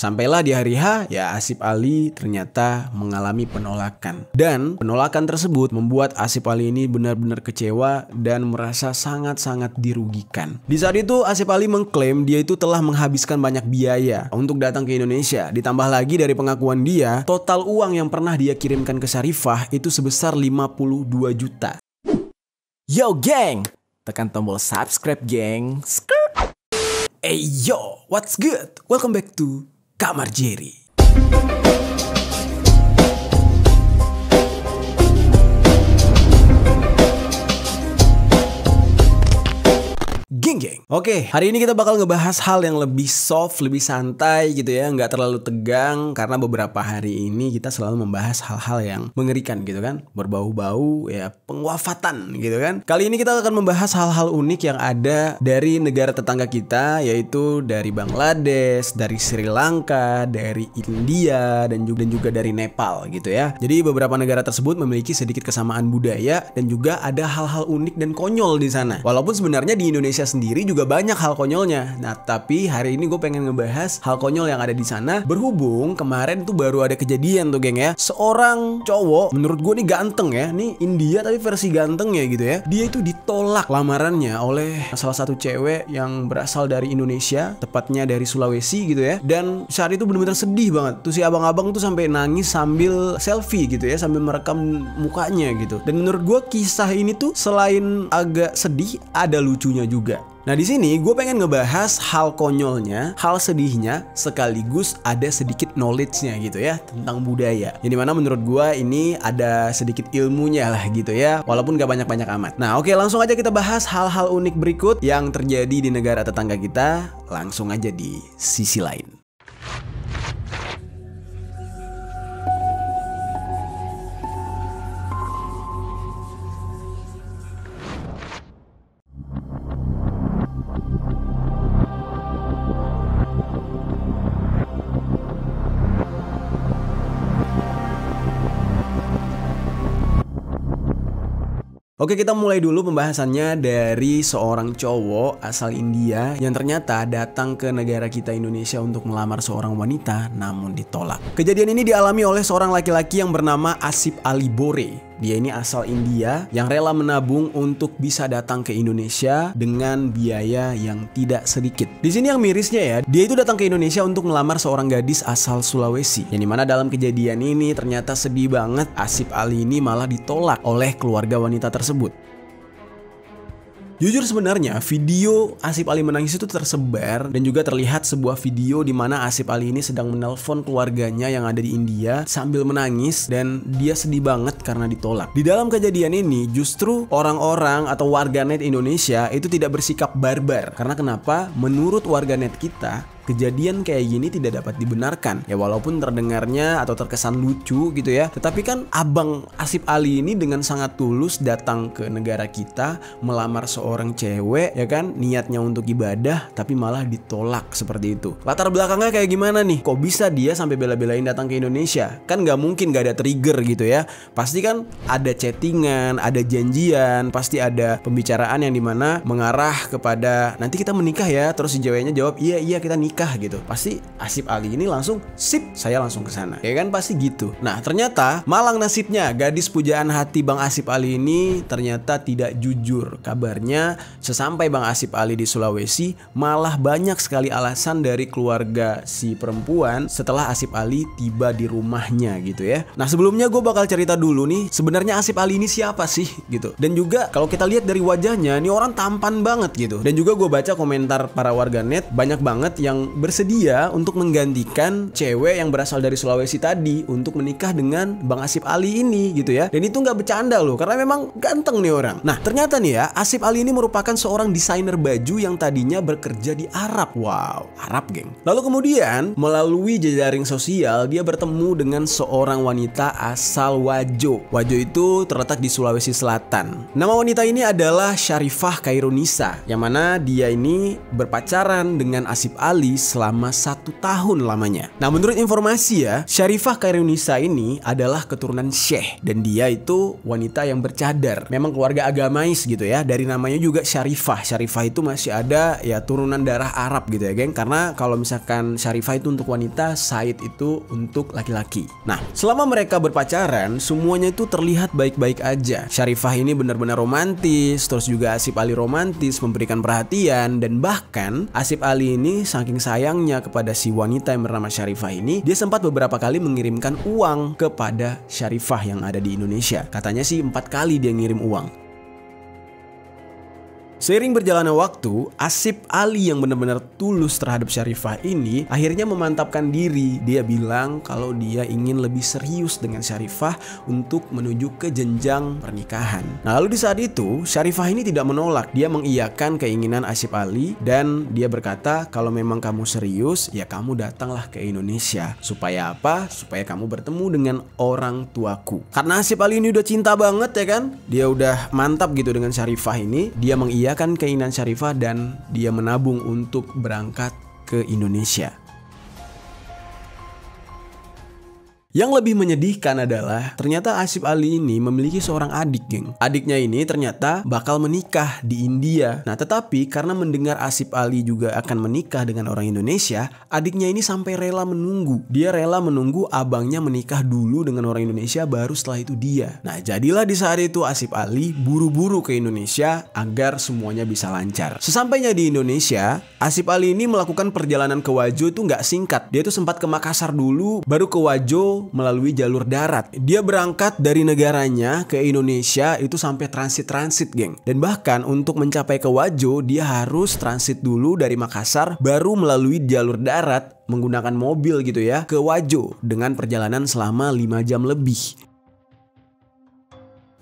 Sampailah di hari H, ya Asif Ali ternyata mengalami penolakan. Dan penolakan tersebut membuat Asif Ali ini benar-benar kecewa dan merasa sangat-sangat dirugikan. Di saat itu Asif Ali mengklaim dia itu telah menghabiskan banyak biaya untuk datang ke Indonesia. Ditambah lagi dari pengakuan dia, total uang yang pernah dia kirimkan ke Syarifah itu sebesar 52 juta. Yo geng, tekan tombol subscribe geng. Hey yo, what's good? Welcome back to Kamar Jerry. Geng. Oke, hari ini kita bakal ngebahas hal yang lebih soft, lebih santai gitu ya, nggak terlalu tegang, karena beberapa hari ini kita selalu membahas hal-hal yang mengerikan gitu kan, berbau-bau ya pengwafatan gitu kan. Kali ini kita akan membahas hal-hal unik yang ada dari negara tetangga kita, yaitu dari Bangladesh, dari Sri Lanka, dari India, dan juga dari Nepal gitu ya. Jadi beberapa negara tersebut memiliki sedikit kesamaan budaya dan juga ada hal-hal unik dan konyol di sana. Walaupun sebenarnya di Indonesia sendiri juga banyak hal konyolnya. Nah, tapi hari ini gue pengen ngebahas hal konyol yang ada di sana. Berhubung kemarin tuh baru ada kejadian tuh geng ya. Seorang cowok, menurut gue nih ganteng ya. Nih India tapi versi ganteng ya gitu ya. Dia itu ditolak lamarannya oleh salah satu cewek yang berasal dari Indonesia, tepatnya dari Sulawesi gitu ya. Dan saat itu bener-bener sedih banget. Tuh si abang-abang tuh sampai nangis sambil selfie gitu ya, sambil merekam mukanya gitu. Dan menurut gue kisah ini tuh selain agak sedih, ada lucunya juga. Nah di sini gue pengen ngebahas hal konyolnya, hal sedihnya, sekaligus ada sedikit knowledge-nya gitu ya tentang budaya. Yang dimana menurut gue ini ada sedikit ilmunya lah gitu ya, walaupun gak banyak-banyak amat. Nah oke, langsung aja kita bahas hal-hal unik berikut yang terjadi di negara tetangga kita. Langsung aja di sisi lain. Oke, kita mulai dulu pembahasannya dari seorang cowok asal India yang ternyata datang ke negara kita Indonesia untuk melamar seorang wanita namun ditolak. Kejadian ini dialami oleh seorang laki-laki yang bernama Asif Ali Bore. Dia ini asal India yang rela menabung untuk bisa datang ke Indonesia dengan biaya yang tidak sedikit. Di sini yang mirisnya ya, dia itu datang ke Indonesia untuk melamar seorang gadis asal Sulawesi. Yang dimana dalam kejadian ini ternyata sedih banget, Asif Ali ini malah ditolak oleh keluarga wanita tersebut. Jujur sebenarnya video Asif Ali menangis itu tersebar dan juga terlihat sebuah video di mana Asif Ali ini sedang menelpon keluarganya yang ada di India sambil menangis dan dia sedih banget karena ditolak. Di dalam kejadian ini justru orang-orang atau warganet Indonesia itu tidak bersikap barbar. Karena kenapa? Menurut warganet kita, kejadian kayak gini tidak dapat dibenarkan. Ya walaupun terdengarnya atau terkesan lucu gitu ya, tetapi kan abang Asif Ali ini dengan sangat tulus datang ke negara kita melamar seorang cewek ya kan, niatnya untuk ibadah tapi malah ditolak seperti itu. Latar belakangnya kayak gimana nih? Kok bisa dia sampai bela-belain datang ke Indonesia? Kan gak mungkin gak ada trigger gitu ya. Pasti kan ada chattingan, ada janjian, pasti ada pembicaraan yang dimana mengarah kepada nanti kita menikah ya. Terus si ceweknya jawab iya kita nikah gitu. Pasti Asif Ali ini langsung sip, saya langsung ke sana. Ya kan pasti gitu. Nah, ternyata malang nasibnya gadis pujaan hati Bang Asif Ali ini ternyata tidak jujur. Kabarnya sesampai Bang Asif Ali di Sulawesi malah banyak sekali alasan dari keluarga si perempuan setelah Asif Ali tiba di rumahnya gitu ya. Nah, sebelumnya gue bakal cerita dulu nih, sebenarnya Asif Ali ini siapa sih gitu. Dan juga kalau kita lihat dari wajahnya, nih orang tampan banget gitu. Dan juga gue baca komentar para warganet banyak banget yang bersedia untuk menggantikan cewek yang berasal dari Sulawesi tadi untuk menikah dengan Bang Asif Ali ini gitu ya. Dan itu nggak bercanda loh, karena memang ganteng nih orang. Nah ternyata nih ya, Asif Ali ini merupakan seorang desainer baju yang tadinya bekerja di Arab. Wow, Arab geng. Lalu kemudian melalui jejaring sosial dia bertemu dengan seorang wanita asal Wajo. Wajo itu terletak di Sulawesi Selatan. Nama wanita ini adalah Syarifah Khairunisa, yang mana dia ini berpacaran dengan Asif Ali Ali selama 1 tahun lamanya. Nah, menurut informasi ya, Syarifah Khairunisa ini adalah keturunan Syekh dan dia itu wanita yang bercadar. Memang keluarga agamais gitu ya. Dari namanya juga Syarifah. Syarifah itu masih ada ya turunan darah Arab gitu ya, geng. Karena kalau misalkan Syarifah itu untuk wanita, Said itu untuk laki-laki. Nah, selama mereka berpacaran, semuanya itu terlihat baik-baik aja. Syarifah ini benar-benar romantis, terus juga Asif Ali romantis, memberikan perhatian, dan bahkan Asif Ali ini saking sayangnya kepada si wanita yang bernama Syarifah ini, dia sempat beberapa kali mengirimkan uang kepada Syarifah yang ada di Indonesia. Katanya sih 4 kali dia ngirim uang. Seiring berjalannya waktu, Asif Ali yang benar-benar tulus terhadap Syarifah ini akhirnya memantapkan diri. Dia bilang kalau dia ingin lebih serius dengan Syarifah untuk menuju ke jenjang pernikahan. Nah, lalu di saat itu Syarifah ini tidak menolak. Dia mengiyakan keinginan Asif Ali dan dia berkata kalau memang kamu serius ya kamu datanglah ke Indonesia. Supaya apa? Supaya kamu bertemu dengan orang tuaku. Karena Asif Ali ini udah cinta banget ya kan. Dia udah mantap gitu dengan Syarifah ini. Dia mengiyakan keinginan Syarifah dan dia menabung untuk berangkat ke Indonesia. Yang lebih menyedihkan adalah ternyata Asif Ali ini memiliki seorang adik, geng. Adiknya ini ternyata bakal menikah di India. Nah, tetapi karena mendengar Asif Ali juga akan menikah dengan orang Indonesia, adiknya ini sampai rela menunggu. Dia rela menunggu abangnya menikah dulu dengan orang Indonesia, baru setelah itu dia. Nah, jadilah di saat itu Asif Ali buru-buru ke Indonesia agar semuanya bisa lancar. Sesampainya di Indonesia, Asif Ali ini melakukan perjalanan ke Wajo itu nggak singkat. Dia tuh sempat ke Makassar dulu, baru ke Wajo melalui jalur darat. Dia berangkat dari negaranya ke Indonesia itu sampai transit, geng. Dan bahkan untuk mencapai ke Wajo, dia harus transit dulu dari Makassar, baru melalui jalur darat menggunakan mobil gitu ya ke Wajo dengan perjalanan selama 5 jam lebih.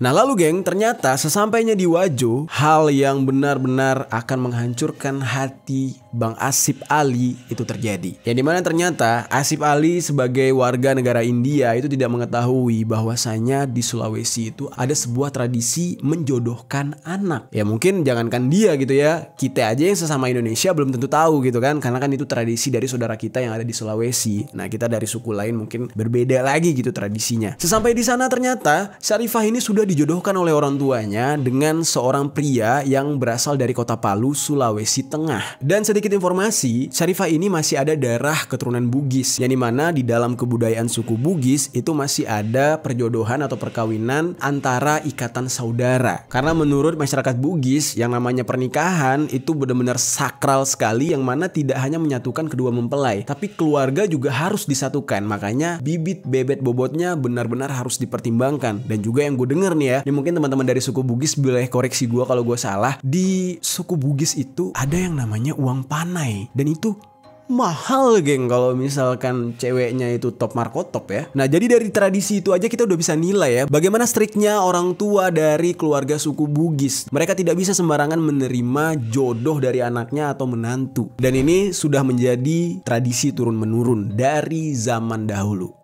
Nah, lalu geng, ternyata sesampainya di Wajo, hal yang benar-benar akan menghancurkan hati Bang Asif Ali itu terjadi. Yang dimana ternyata Asif Ali sebagai warga negara India itu tidak mengetahui bahwasanya di Sulawesi itu ada sebuah tradisi menjodohkan anak. Ya mungkin jangankan dia gitu ya, kita aja yang sesama Indonesia belum tentu tahu gitu kan. Karena kan itu tradisi dari saudara kita yang ada di Sulawesi. Nah, kita dari suku lain mungkin berbeda lagi gitu tradisinya. Sesampai di sana ternyata Syarifah ini sudah dijodohkan oleh orang tuanya dengan seorang pria yang berasal dari kota Palu, Sulawesi Tengah. Dan sedikit informasi, Syarifah ini masih ada darah keturunan Bugis, yang dimana di dalam kebudayaan suku Bugis itu masih ada perjodohan atau perkawinan antara ikatan saudara. Karena menurut masyarakat Bugis yang namanya pernikahan itu benar-benar sakral sekali, yang mana tidak hanya menyatukan kedua mempelai, tapi keluarga juga harus disatukan. Makanya bibit bebet bobotnya benar-benar harus dipertimbangkan. Dan juga yang gue denger nih ya, ini mungkin teman-teman dari suku Bugis boleh koreksi gue kalau gue salah. Di suku Bugis itu ada yang namanya uang panai, dan itu mahal, geng, kalau misalkan ceweknya itu top markotop ya. Nah, jadi dari tradisi itu aja kita udah bisa nilai ya bagaimana striknya orang tua dari keluarga suku Bugis. Mereka tidak bisa sembarangan menerima jodoh dari anaknya atau menantu. Dan ini sudah menjadi tradisi turun-menurun dari zaman dahulu.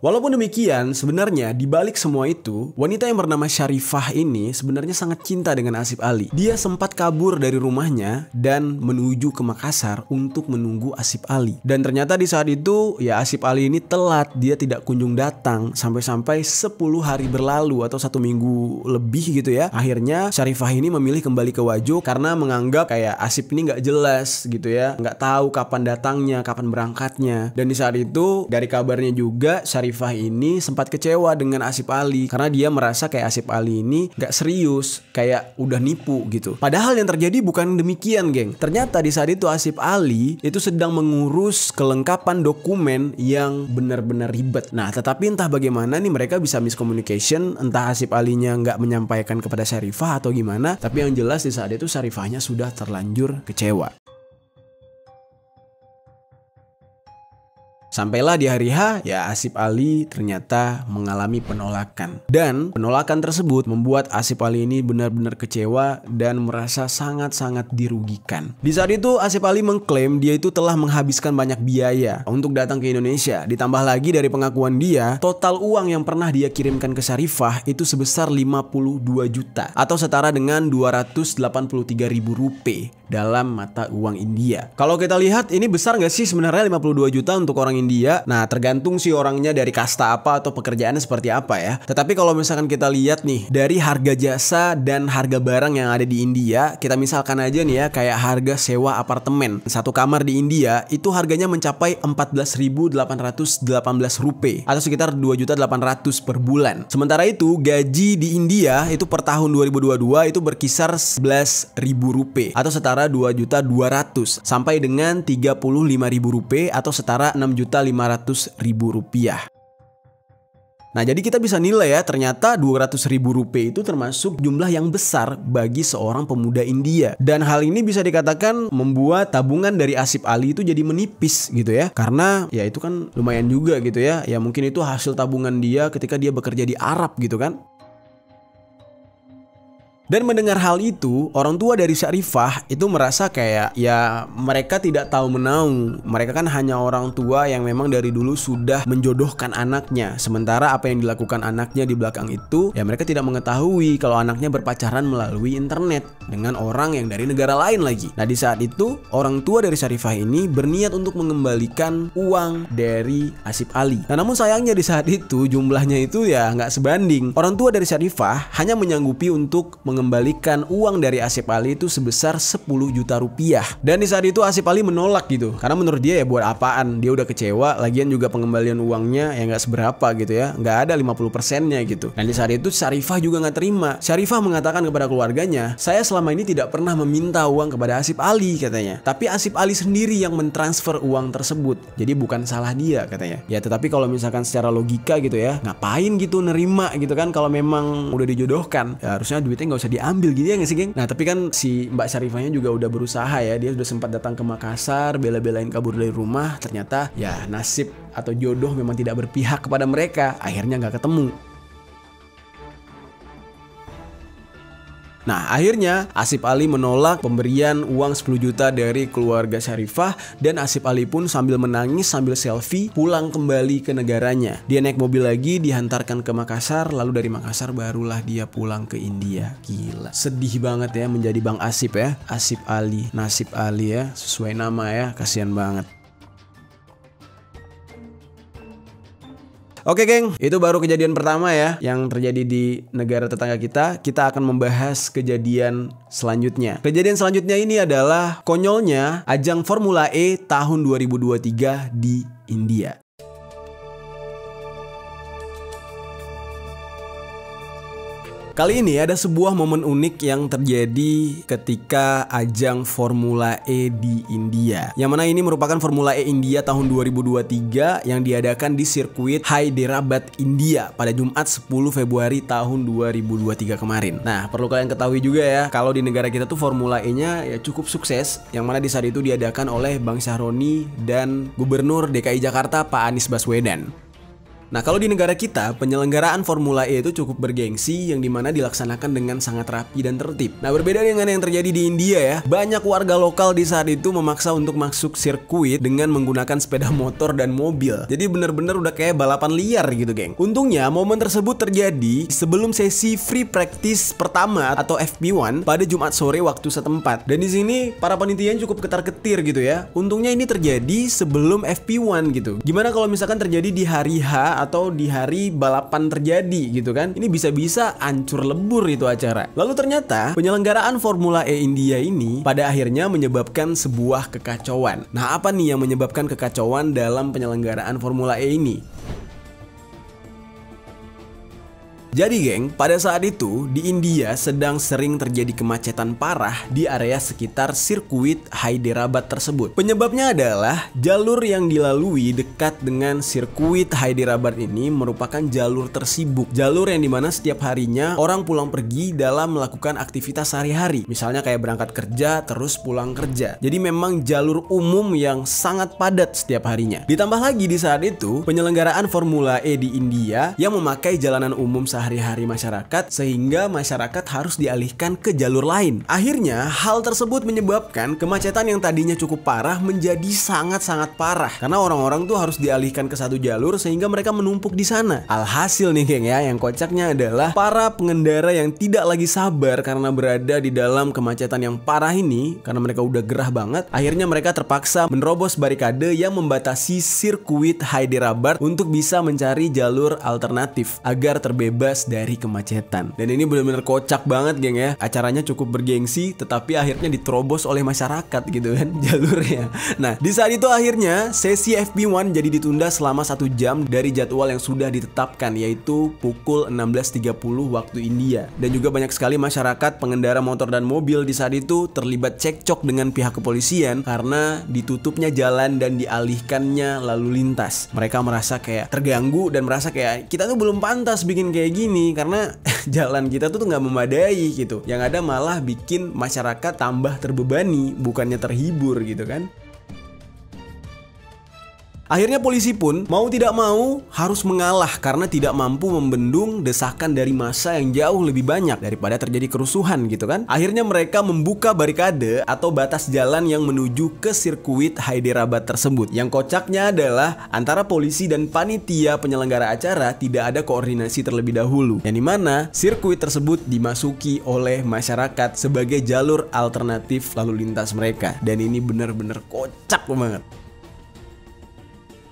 Walaupun demikian, sebenarnya di balik semua itu, wanita yang bernama Syarifah ini sebenarnya sangat cinta dengan Asif Ali. Dia sempat kabur dari rumahnya dan menuju ke Makassar untuk menunggu Asif Ali. Dan ternyata di saat itu, ya Asif Ali ini telat, dia tidak kunjung datang sampai-sampai 10 hari berlalu atau 1 minggu lebih gitu ya. Akhirnya Syarifah ini memilih kembali ke Wajo karena menganggap kayak Asif ini nggak jelas gitu ya, nggak tahu kapan datangnya, kapan berangkatnya. Dan di saat itu, dari kabarnya juga Syarifah ini sempat kecewa dengan Asif Ali karena dia merasa kayak Asif Ali ini gak serius, kayak udah nipu gitu. Padahal yang terjadi bukan demikian, geng. Ternyata di saat itu Asif Ali itu sedang mengurus kelengkapan dokumen yang benar-benar ribet. Nah, tetapi entah bagaimana nih mereka bisa miscommunication, entah Asif Alinya gak menyampaikan kepada Syarifah atau gimana. Tapi yang jelas di saat itu Syarifahnya sudah terlanjur kecewa. Sampailah di hari H, ya Asif Ali ternyata mengalami penolakan. Dan penolakan tersebut membuat Asif Ali ini benar-benar kecewa dan merasa sangat-sangat dirugikan. Di saat itu Asif Ali mengklaim dia itu telah menghabiskan banyak biaya untuk datang ke Indonesia. Ditambah lagi dari pengakuan dia, total uang yang pernah dia kirimkan ke Syarifah itu sebesar 52 juta atau setara dengan 283.000 rupiah. dalam mata uang India. Kalau kita lihat ini besar nggak sih sebenarnya 52 juta untuk orang India? Nah, tergantung sih orangnya dari kasta apa atau pekerjaannya seperti apa ya. Tetapi kalau misalkan kita lihat nih dari harga jasa dan harga barang yang ada di India, kita misalkan aja nih ya kayak harga sewa apartemen satu kamar di India itu harganya mencapai 14.818 rupiah atau sekitar 2.800.000 per bulan. Sementara itu gaji di India itu per tahun 2022 itu berkisar 11.000 rupiah atau setara 2.200.000 sampai dengan 35.000 rupiah atau setara 6.500.000 rupiah. Nah, jadi kita bisa nilai ya, ternyata 200.000 rupiah itu termasuk jumlah yang besar bagi seorang pemuda India. Dan hal ini bisa dikatakan membuat tabungan dari Asif Ali itu jadi menipis gitu ya. Karena ya itu kan lumayan juga gitu ya. Ya mungkin itu hasil tabungan dia ketika dia bekerja di Arab gitu kan. Dan mendengar hal itu, orang tua dari Syarifah itu merasa kayak ya mereka tidak tahu menahu. Mereka kan hanya orang tua yang memang dari dulu sudah menjodohkan anaknya. Sementara apa yang dilakukan anaknya di belakang itu, ya mereka tidak mengetahui kalau anaknya berpacaran melalui internet dengan orang yang dari negara lain lagi. Nah, di saat itu, orang tua dari Syarifah ini berniat untuk mengembalikan uang dari Asif Ali. Nah, namun sayangnya di saat itu jumlahnya itu ya nggak sebanding. Orang tua dari Syarifah hanya menyanggupi untuk mengembalikan uang dari Asif Ali itu sebesar 10 juta rupiah. Dan di saat itu Asif Ali menolak gitu. Karena menurut dia ya buat apaan, dia udah kecewa, lagian juga pengembalian uangnya ya nggak seberapa gitu ya, nggak ada 50%-nya gitu. Dan di saat itu Syarifah juga nggak terima. Syarifah mengatakan kepada keluarganya, saya selama ini tidak pernah meminta uang kepada Asif Ali katanya. Tapi Asif Ali sendiri yang mentransfer uang tersebut. Jadi bukan salah dia katanya. Ya tetapi kalau misalkan secara logika gitu ya, ngapain gitu nerima gitu kan kalau memang udah dijodohkan. Ya harusnya duitnya nggak usah diambil gitu ya nggak sih geng? Nah tapi kan si Mbak Syarifahnya juga udah berusaha ya, dia sudah sempat datang ke Makassar, bela-belain kabur dari rumah, ternyata ya nasib atau jodoh memang tidak berpihak kepada mereka, akhirnya nggak ketemu. Nah akhirnya Asif Ali menolak pemberian uang 10 juta dari keluarga Syarifah dan Asif Ali pun sambil menangis sambil selfie pulang kembali ke negaranya. Dia naik mobil lagi, dihantarkan ke Makassar, lalu dari Makassar barulah dia pulang ke India. Gila, sedih banget ya menjadi Bang Asif ya, Asif Ali, Nasib Ali ya, sesuai nama ya, kasihan banget. Oke geng, itu baru kejadian pertama ya yang terjadi di negara tetangga kita. Kita akan membahas kejadian selanjutnya. Kejadian selanjutnya ini adalah konyolnya ajang Formula E tahun 2023 di India. Kali ini ada sebuah momen unik yang terjadi ketika ajang Formula E di India. Yang mana ini merupakan Formula E India tahun 2023 yang diadakan di sirkuit Hyderabad, India pada Jumat 10 Februari tahun 2023 kemarin. Nah, perlu kalian ketahui juga ya, kalau di negara kita tuh Formula E-nya ya cukup sukses, yang mana di saat itu diadakan oleh Bang Syahroni dan Gubernur DKI Jakarta Pak Anies Baswedan. Nah kalau di negara kita, penyelenggaraan Formula E itu cukup bergengsi yang dimana dilaksanakan dengan sangat rapi dan tertib. Nah berbeda dengan yang terjadi di India ya, banyak warga lokal di saat itu memaksa untuk masuk sirkuit dengan menggunakan sepeda motor dan mobil. Jadi bener-bener udah kayak balapan liar gitu geng. Untungnya momen tersebut terjadi sebelum sesi free practice pertama atau FP1 pada Jumat sore waktu setempat. Dan di sini para panitia cukup ketar-ketir gitu ya. Untungnya ini terjadi sebelum FP1 gitu. Gimana kalau misalkan terjadi di hari H atau di hari balapan terjadi gitu kan, ini bisa-bisa hancur lebur itu acara. Lalu ternyata penyelenggaraan Formula E India ini pada akhirnya menyebabkan sebuah kekacauan. Nah apa nih yang menyebabkan kekacauan dalam penyelenggaraan Formula E ini? Jadi geng, pada saat itu di India sedang sering terjadi kemacetan parah di area sekitar sirkuit Hyderabad tersebut. Penyebabnya adalah jalur yang dilalui dekat dengan sirkuit Hyderabad ini merupakan jalur tersibuk. Jalur yang dimana setiap harinya orang pulang pergi dalam melakukan aktivitas sehari-hari. Misalnya kayak berangkat kerja terus pulang kerja. Jadi memang jalur umum yang sangat padat setiap harinya. Ditambah lagi di saat itu penyelenggaraan Formula E di India yang memakai jalanan umum sehari sehari-hari masyarakat sehingga masyarakat harus dialihkan ke jalur lain. Akhirnya hal tersebut menyebabkan kemacetan yang tadinya cukup parah menjadi sangat-sangat parah karena orang-orang tuh harus dialihkan ke satu jalur sehingga mereka menumpuk di sana. Alhasil nih geng ya, yang kocaknya adalah para pengendara yang tidak lagi sabar karena berada di dalam kemacetan yang parah ini, karena mereka udah gerah banget, akhirnya mereka terpaksa menerobos barikade yang membatasi sirkuit Hyderabad untuk bisa mencari jalur alternatif agar terbebas dari kemacetan. Dan ini benar-benar kocak banget geng ya. Acaranya cukup bergengsi tetapi akhirnya diterobos oleh masyarakat gitu kan jalurnya. Nah, di saat itu akhirnya sesi FP1 jadi ditunda selama 1 jam dari jadwal yang sudah ditetapkan, yaitu pukul 16.30 waktu India. Dan juga banyak sekali masyarakat, pengendara motor dan mobil di saat itu terlibat cekcok dengan pihak kepolisian karena ditutupnya jalan dan dialihkannya lalu lintas. Mereka merasa kayak terganggu dan merasa kayak kita tuh belum pantas bikin kayak gini karena jalan kita tuh nggak memadai gitu. Yang ada malah bikin masyarakat tambah terbebani, bukannya terhibur gitu kan. Akhirnya polisi pun mau tidak mau harus mengalah karena tidak mampu membendung desakan dari massa yang jauh lebih banyak daripada terjadi kerusuhan gitu kan. Akhirnya mereka membuka barikade atau batas jalan yang menuju ke sirkuit Hyderabad tersebut. Yang kocaknya adalah antara polisi dan panitia penyelenggara acara tidak ada koordinasi terlebih dahulu, yang dimana sirkuit tersebut dimasuki oleh masyarakat sebagai jalur alternatif lalu lintas mereka. Dan ini benar-benar kocak banget.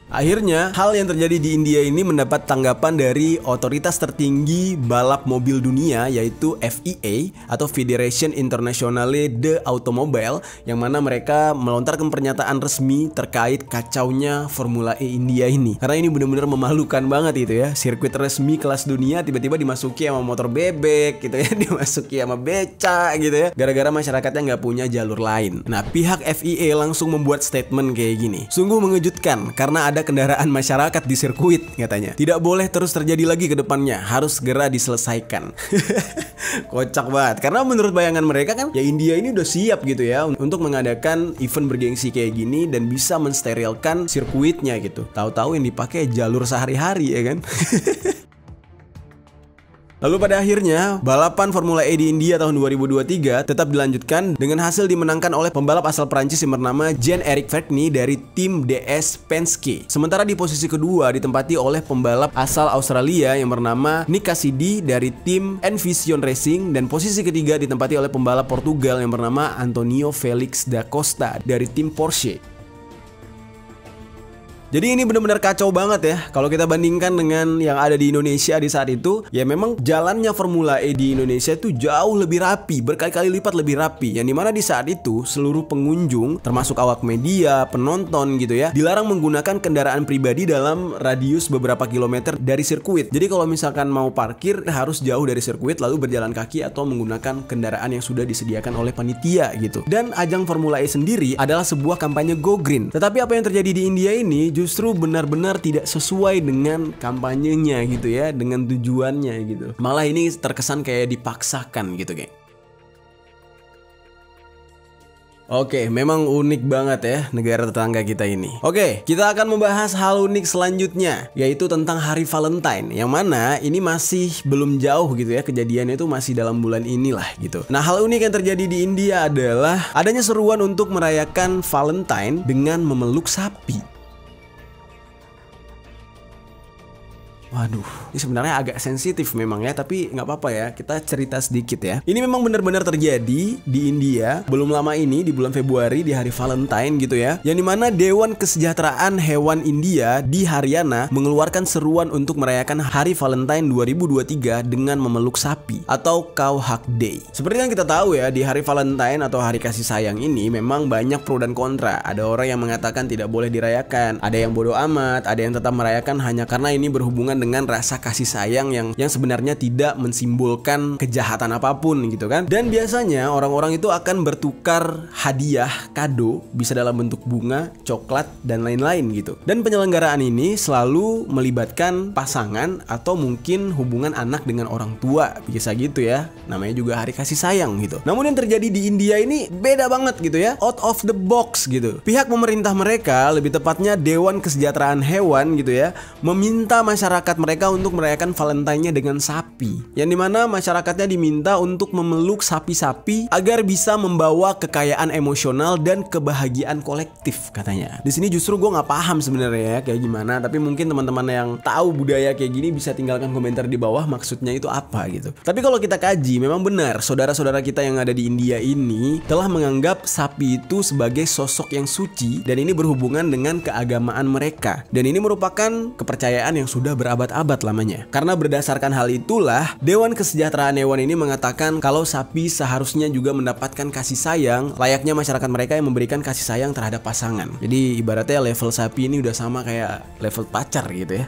Akhirnya, hal yang terjadi di India ini mendapat tanggapan dari otoritas tertinggi balap mobil dunia, yaitu FIA atau Federation Internationale de Automobile, yang mana mereka melontarkan pernyataan resmi terkait kacaunya Formula E India ini. Karena ini benar-benar memalukan banget itu ya, sirkuit resmi kelas dunia tiba-tiba dimasuki sama motor bebek gitu ya, dimasuki sama beca gitu ya, gara-gara masyarakatnya nggak punya jalur lain. Nah, pihak FIA langsung membuat statement kayak gini. Sungguh mengejutkan karena ada kendaraan masyarakat di sirkuit katanya. Tidak boleh terus terjadi lagi ke depannya, harus segera diselesaikan. Kocak banget. Karena menurut bayangan mereka kan ya India ini udah siap gitu ya untuk mengadakan event bergengsi kayak gini dan bisa mensterilkan sirkuitnya gitu. Tahu-tahu yang dipakai jalur sehari-hari ya kan. Lalu pada akhirnya, balapan Formula E di India tahun 2023 tetap dilanjutkan dengan hasil dimenangkan oleh pembalap asal Prancis yang bernama Jean-Eric Vergne dari tim DS Penske. Sementara di posisi kedua ditempati oleh pembalap asal Australia yang bernama Nick Cassidy dari tim Envision Racing, dan posisi ketiga ditempati oleh pembalap Portugal yang bernama Antonio Felix da Costa dari tim Porsche. Jadi ini benar-benar kacau banget ya. Kalau kita bandingkan dengan yang ada di Indonesia di saat itu, ya memang jalannya Formula E di Indonesia itu jauh lebih rapi, berkali-kali lipat lebih rapi. Yang dimana di saat itu seluruh pengunjung, termasuk awak media, penonton gitu ya, dilarang menggunakan kendaraan pribadi dalam radius beberapa kilometer dari sirkuit. Jadi kalau misalkan mau parkir harus jauh dari sirkuit lalu berjalan kaki atau menggunakan kendaraan yang sudah disediakan oleh panitia gitu. Dan ajang Formula E sendiri adalah sebuah kampanye Go Green. Tetapi apa yang terjadi di India ini justru benar-benar tidak sesuai dengan kampanyenya gitu ya, dengan tujuannya gitu. Malah ini terkesan kayak dipaksakan gitu geng. Oke, memang unik banget ya negara tetangga kita ini. Oke, kita akan membahas hal unik selanjutnya, yaitu tentang Hari Valentine, yang mana ini masih belum jauh gitu ya, kejadiannya itu masih dalam bulan inilah gitu. Nah, hal unik yang terjadi di India adalah adanya seruan untuk merayakan Valentine dengan memeluk sapi. Waduh, ini sebenarnya agak sensitif memang ya, tapi nggak apa-apa ya, kita cerita sedikit ya. Ini memang benar-benar terjadi di India belum lama ini, di bulan Februari, di hari Valentine gitu ya, yang dimana Dewan Kesejahteraan Hewan India di Haryana mengeluarkan seruan untuk merayakan Hari Valentine 2023 dengan memeluk sapi atau Cow Hug Day. Seperti yang kita tahu ya, di hari Valentine atau hari kasih sayang ini memang banyak pro dan kontra. Ada orang yang mengatakan tidak boleh dirayakan, ada yang bodoh amat, ada yang tetap merayakan hanya karena ini berhubungan dengan rasa kasih sayang yang sebenarnya tidak mensimbolkan kejahatan apapun gitu kan. Dan biasanya orang-orang itu akan bertukar hadiah, kado, bisa dalam bentuk bunga, coklat, dan lain-lain gitu. Dan penyelenggaraan ini selalu melibatkan pasangan atau mungkin hubungan anak dengan orang tua, bisa gitu ya. Namanya juga hari kasih sayang gitu. Namun yang terjadi di India ini beda banget gitu ya, out of the box gitu. Pihak pemerintah mereka, lebih tepatnya Dewan Kesejahteraan Hewan gitu ya, meminta masyarakat mereka untuk merayakan Valentine-nya dengan sapi, yang dimana masyarakatnya diminta untuk memeluk sapi-sapi agar bisa membawa kekayaan emosional dan kebahagiaan kolektif katanya. Di sini justru gue nggak paham sebenarnya ya kayak gimana, tapi mungkin teman-teman yang tahu budaya kayak gini bisa tinggalkan komentar di bawah maksudnya itu apa gitu. Tapi kalau kita kaji, memang benar saudara-saudara kita yang ada di India ini telah menganggap sapi itu sebagai sosok yang suci, dan ini berhubungan dengan keagamaan mereka, dan ini merupakan kepercayaan yang sudah berabad-abad lamanya. Karena berdasarkan hal itulah Dewan Kesejahteraan Hewan ini mengatakan kalau sapi seharusnya juga mendapatkan kasih sayang layaknya masyarakat mereka yang memberikan kasih sayang terhadap pasangan. Jadi ibaratnya level sapi ini udah sama kayak level pacar gitu ya.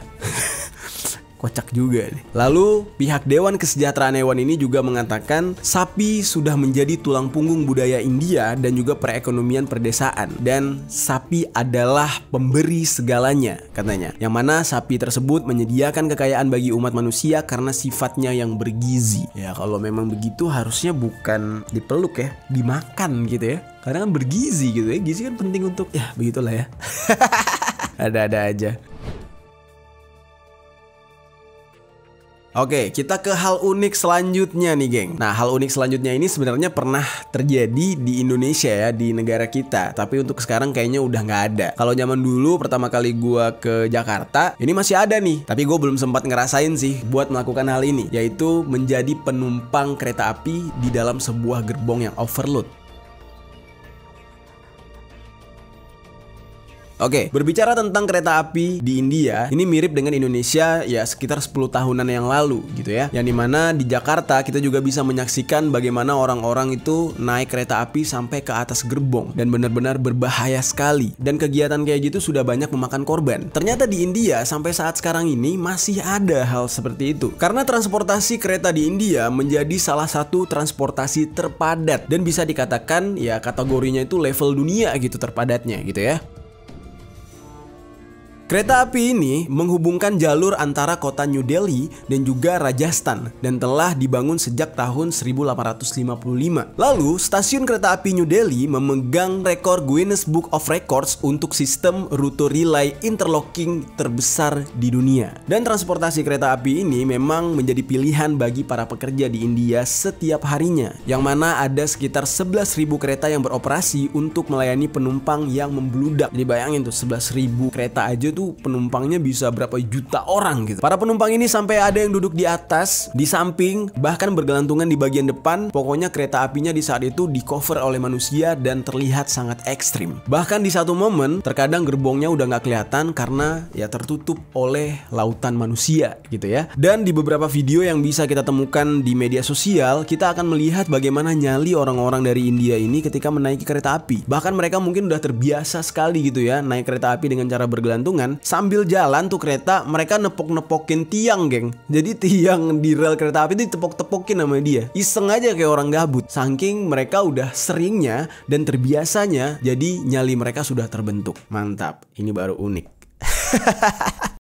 Kocak juga nih. Lalu pihak Dewan Kesejahteraan Hewan ini juga mengatakan sapi sudah menjadi tulang punggung budaya India dan juga perekonomian perdesaan, dan sapi adalah pemberi segalanya katanya, yang mana sapi tersebut menyediakan kekayaan bagi umat manusia karena sifatnya yang bergizi. Ya kalau memang begitu harusnya bukan dipeluk ya, dimakan gitu ya, karena kan bergizi gitu ya. Gizi kan penting untuk ya begitulah ya. Ada-ada aja. Oke, kita ke hal unik selanjutnya nih, geng. Nah, hal unik selanjutnya ini sebenarnya pernah terjadi di Indonesia ya, di negara kita. Tapi untuk sekarang kayaknya udah nggak ada. Kalau zaman dulu pertama kali gua ke Jakarta, ini masih ada nih. Tapi gue belum sempat ngerasain sih buat melakukan hal ini, yaitu menjadi penumpang kereta api di dalam sebuah gerbong yang overload. Oke, berbicara tentang kereta api di India, ini mirip dengan Indonesia ya sekitar 10 tahunan yang lalu gitu ya. Yang dimana di Jakarta kita juga bisa menyaksikan bagaimana orang-orang itu naik kereta api sampai ke atas gerbong, dan benar-benar berbahaya sekali. Dan kegiatan kayak gitu sudah banyak memakan korban. Ternyata di India sampai saat sekarang ini masih ada hal seperti itu. Karena transportasi kereta di India menjadi salah satu transportasi terpadat, dan bisa dikatakan ya kategorinya itu level dunia gitu terpadatnya gitu ya. Kereta api ini menghubungkan jalur antara kota New Delhi dan juga Rajasthan, dan telah dibangun sejak tahun 1855. Lalu, stasiun kereta api New Delhi memegang rekor Guinness Book of Records untuk sistem rute relay interlocking terbesar di dunia. Dan transportasi kereta api ini memang menjadi pilihan bagi para pekerja di India setiap harinya, yang mana ada sekitar 11.000 kereta yang beroperasi untuk melayani penumpang yang membludak. Jadi bayangin tuh 11.000 kereta aja tuh penumpangnya bisa berapa juta orang gitu. Para penumpang ini sampai ada yang duduk di atas, di samping, bahkan bergelantungan di bagian depan. Pokoknya kereta apinya di saat itu di cover oleh manusia dan terlihat sangat ekstrim. Bahkan di satu momen terkadang gerbongnya udah nggak kelihatan karena ya tertutup oleh lautan manusia gitu ya. Dan di beberapa video yang bisa kita temukan di media sosial, kita akan melihat bagaimana nyali orang-orang dari India ini ketika menaiki kereta api. Bahkan mereka mungkin udah terbiasa sekali gitu ya naik kereta api dengan cara bergelantungan. Sambil jalan tuh kereta, mereka nepok-nepokin tiang, geng. Jadi tiang di rel kereta api itu ditepok-tepokin sama dia. Iseng aja kayak orang gabut. Saking mereka udah seringnya dan terbiasanya, jadi nyali mereka sudah terbentuk. Mantap, ini baru unik.